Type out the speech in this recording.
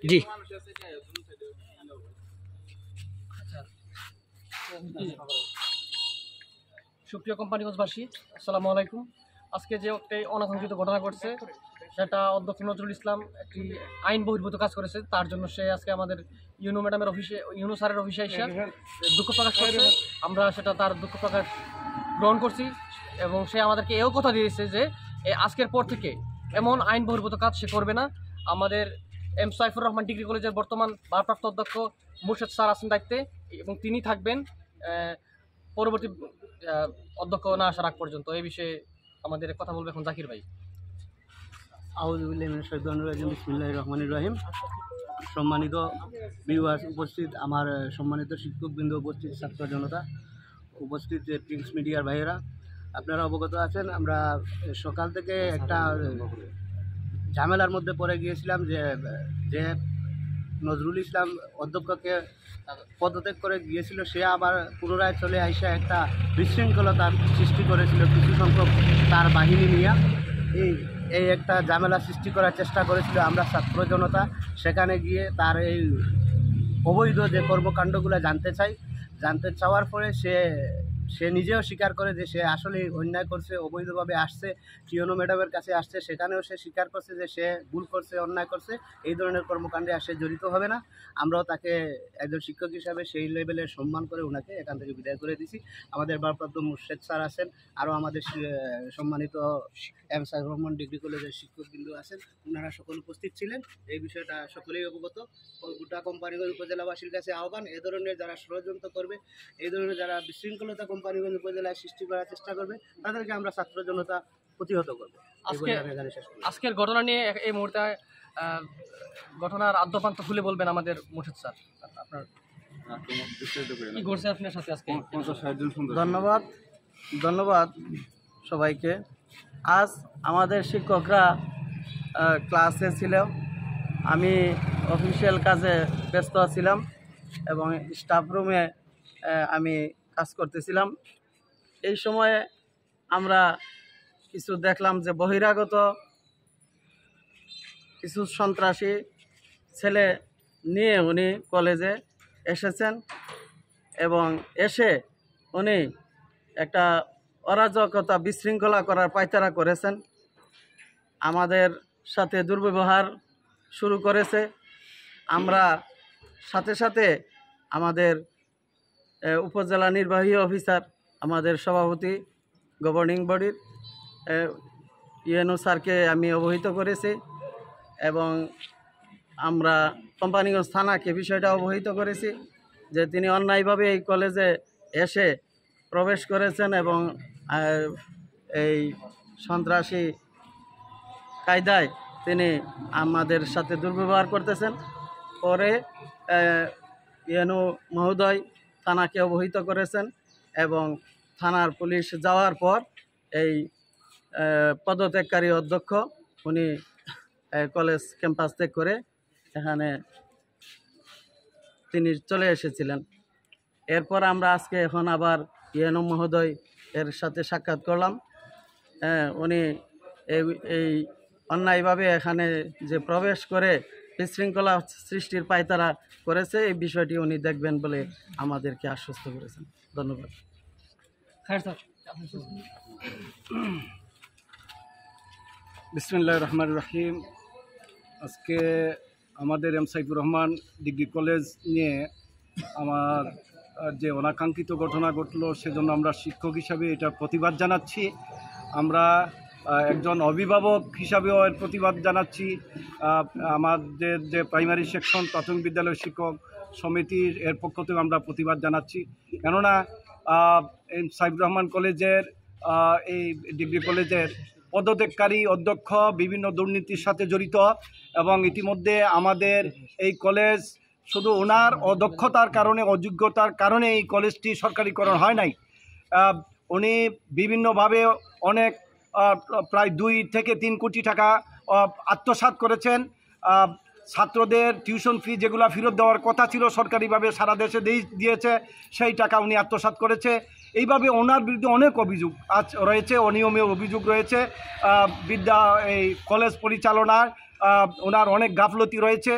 জি সুপ্রিয় কোম্পানিগঞ্জবাসী, আসসালামু আলাইকুম। আজকে যে একটি অনাকাঙ্ক্ষিত ঘটনা ঘটছে, সেটা অধ্যক্ষ নজরুল ইসলাম একটি আইন বহির্ভূত কাজ করেছে। তার জন্য সে আজকে আমাদের ইউনো ম্যাডামের অফিসে, ইউনো স্যারের অফিসে এসে দুঃখ প্রকাশ করছে। আমরা সেটা তার দুঃখ প্রকাশ গ্রহণ করছি এবং সে আমাদেরকে এও কথা দিয়েছে যে আজকের পর থেকে এমন আইন বহির্ভূত কাজ সে করবে না। আমাদের এম সাইফুর রহমান ডিগ্রি কলেজের বর্তমান ভারপ্রাপ্ত অধ্যক্ষ মুর্শেদ স্যার আছেন দায়িত্বে এবং তিনি থাকবেন পরবর্তী অধ্যক্ষ না আসার আগ পর্যন্ত। এই বিষয়ে আমাদের কথা বলবে এখন জাকির ভাই। আউযুবিল্লাহি মিনাশ শাইতানির রাজিম, বিসমিল্লাহির রহমানির রহিম। সম্মানিত ভিউয়ার্স, উপস্থিত আমার সম্মানিত শিক্ষকবৃন্দ, উপস্থিত ছাত্র জনতা, উপস্থিত প্রিন্টস মিডিয়ার ভাইয়েরা, আপনারা অবগত আছেন আমরা সকাল থেকে একটা ঝামেলার মধ্যে পড়ে গিয়েছিলাম যে নজরুল ইসলাম অধ্যক্ষকে পদত্যাগ করে গিয়েছিল, সে আবার পুনরায় চলে আইসা একটা বিশৃঙ্খলতার সৃষ্টি করেছিল কিছু সংখ্যক তার বাহিনী নিয়ে। এই একটা ঝামেলা সৃষ্টি করার চেষ্টা করেছিল। আমরা ছাত্র জনতা সেখানে গিয়ে তার এই অবৈধ যে কর্মকাণ্ডগুলো জানতে চাওয়ার পরে সে নিজেও স্বীকার করে যে সে আসলে অন্যায় করছে, অবৈধভাবে আসছে, ইউনো ম্যাডামের কাছে আসছে, সেখানেও সে স্বীকার করছে যে সে ভুল করছে, অন্যায় করছে, এই ধরনের কর্মকাণ্ডে সে জড়িত হবে না। আমরাও তাকে একজন শিক্ষক হিসাবে সেই লেভেলে সম্মান করে ওনাকে এখান থেকে বিদায় করে দিছি। আমাদের ভারপ্রাপ্ত মুর্শেদ স্যার আছেন, আরও আমাদের সম্মানিত এম সাইফুর রহমান ডিগ্রি কলেজের শিক্ষকবৃন্দ আছেন, ওনারা সকল উপস্থিত ছিলেন। এই বিষয়টা সকলেই অবগত। গোটা কোম্পানিগঞ্জ উপজেলাবাসীর কাছে আহ্বান, এ ধরনের যারা ষড়যন্ত্র করবে, এই ধরনের যারা বিশৃঙ্খলতা কোম্পানিগঞ্জ উপজেলায় সৃষ্টি করার চেষ্টা করবে, তাদেরকে আমরা ছাত্র জনতা প্রতিহত করবো। আজকের ঘটনা নিয়ে এই মুহূর্তে ঘটনার আদ্যপান্ত খুলে বলবেন আমাদের মুর্শেদ স্যার। আপনার কি ঘটছে আপনার সাথে আজকে? ধন্যবাদ সবাইকে। আজ আমাদের শিক্ষকরা ক্লাসে ছিল, আমি অফিসিয়াল কাজে ব্যস্ত ছিলাম এবং স্টাফ রুমে আমি কাজ করতেছিলাম। এই সময়ে আমরা কিছু দেখলাম যে বহিরাগত কিছু সন্ত্রাসী ছেলে নিয়ে উনি কলেজে এসেছেন এবং এসে উনি একটা অরাজকতা, বিশৃঙ্খলা করার পায়তারা করেছেন। আমাদের সাথে দুর্ব্যবহার শুরু করেছে। আমরা সাথে সাথে আমাদের উপজেলা নির্বাহী অফিসার, আমাদের সভাপতি গভর্নিং বডির ইউএনও স্যারকে আমি অবহিত করেছি এবং আমরা কোম্পানিগঞ্জ থানাকে বিষয়টা অবহিত করেছি যে তিনি অন্যায়ভাবে এই কলেজে এসে প্রবেশ করেছেন এবং এই সন্ত্রাসী কায়দায় তিনি আমাদের সাথে দুর্ব্যবহার করতেছেন। পরে ইউএনও মহোদয় থানাকে অবহিত করেছেন এবং থানার পুলিশ যাওয়ার পর এই পদত্যাগকারী অধ্যক্ষ উনি কলেজ ক্যাম্পাস ত্যাগ করে এখানে তিনি চলে এসেছিলেন। এরপর আমরা আজকে এখন আবার ইউএনও মহোদয় এর সাথে সাক্ষাৎ করলাম। উনি এই অন্যায়ভাবে এখানে যে প্রবেশ করে বিশৃঙ্খলা সৃষ্টির পায়তারা করেছে, এই বিষয়টি উনি দেখবেন বলে আমাদেরকে আশ্বস্ত করেছেন। ধন্যবাদ। বিসমিল্লাহির রহমানির রহিম। আজকে আমাদের M Saifur Rahman degree college নিয়ে আমার যে অনাকাঙ্ক্ষিত ঘটনা ঘটলো, সেজন্য আমরা শিক্ষক হিসাবে এটার প্রতিবাদ জানাচ্ছি। আমরা একজন অভিভাবক হিসাবেও এর প্রতিবাদ জানাচ্ছি। আমাদের যে প্রাইমারি সেকশন প্রাথমিক বিদ্যালয় শিক্ষক সমিতির এর পক্ষ থেকে আমরা প্রতিবাদ জানাচ্ছি। কেননা এম সাইফুর রহমান কলেজের এই ডিগ্রি কলেজের পদত্যাগকারী অধ্যক্ষ বিভিন্ন দুর্নীতির সাথে জড়িত এবং ইতিমধ্যে আমাদের এই কলেজ শুধু ওনার অদক্ষতার কারণে, অযোগ্যতার কারণে এই কলেজটি সরকারিকরণ হয় নাই। উনি বিভিন্নভাবে অনেক প্রায় 2 থেকে 3 কোটি টাকা আত্মসাৎ করেছেন। ছাত্রদের টিউশন ফি যেগুলো ফেরত দেওয়ার কথা ছিল সরকারিভাবে সারা দেশে দিয়েছে, সেই টাকা উনি আত্মসাৎ করেছে এইভাবে ওনার বিরুদ্ধে অনেক অভিযোগ আজ রয়েছে, অনিয়মের অভিযোগ রয়েছে। এই কলেজ পরিচালনায় ওনার অনেক গাফলতি রয়েছে।